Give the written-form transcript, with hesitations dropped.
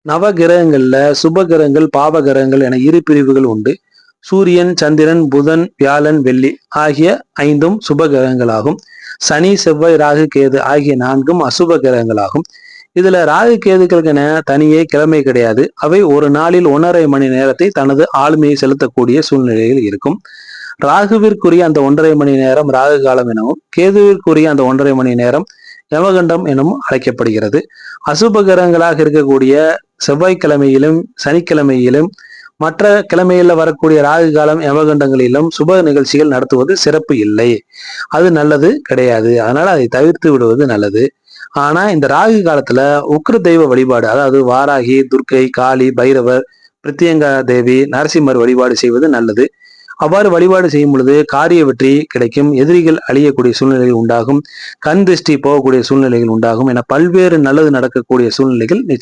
நவ கிரகங்கள்ல சுப கிரகங்கள் பாவ கிரகங்கள் என இரு பிரிவுகள் உண்டு. சூரியன், சந்திரன், புதன், வியாழன், வெள்ளி ஆகிய 5ம் சுப கிரகங்களாகும். சனி, செவ்வாய், ராகு, கேது ஆகிய 4ம் அசுப கிரகங்களாகும். இதுல ராகு கேதுக்களுக்கென தனியே கிழமை கிடையாது. அவை ஒரு நாளில் 1.5 மணி நேரத்தை தனது ஆளுமையை செலுத்தக்கூடிய சூழ்நிலையில் இருக்கும். ராகுவிற்குரிய அந்த 1.5 மணி நேரம் ராகு காலம் எனவும், கேதுவிற்குரிய அந்த 1.5 மணி நேரம் யமகண்டம் எனவும் அழைக்கப்படுகிறது. அசுப கிரகங்களாக இருக்கக்கூடிய செவ்வாய்க்கிழமையிலும், சனிக்கிழமையிலும், மற்ற கிழமையில வரக்கூடிய ராகு காலம், யமகண்டங்களிலும் சுப நிகழ்ச்சிகள் நடத்துவது சிறப்பு இல்லை. அது நல்லது கிடையாது. அதனால அதை தவிர்த்து விடுவது நல்லது. ஆனா இந்த ராகு காலத்துல உக்ர தெய்வ வழிபாடு, அதாவது வாராகி, துர்க்கை, காளி, பைரவர், பிரித்தியங்கா தேவி, நரசிம்மர் வழிபாடு செய்வது நல்லது. அவ்வாறு வழிபாடு செய்யும் பொழுது காரிய வெற்றி கிடைக்கும், எதிரிகள் அழியக்கூடிய சூழ்நிலைகள் உண்டாகும், கண் திருஷ்டி போகக்கூடிய சூழ்நிலைகள் உண்டாகும் என பல்வேறு நல்லது நடக்கக்கூடிய சூழ்நிலைகள்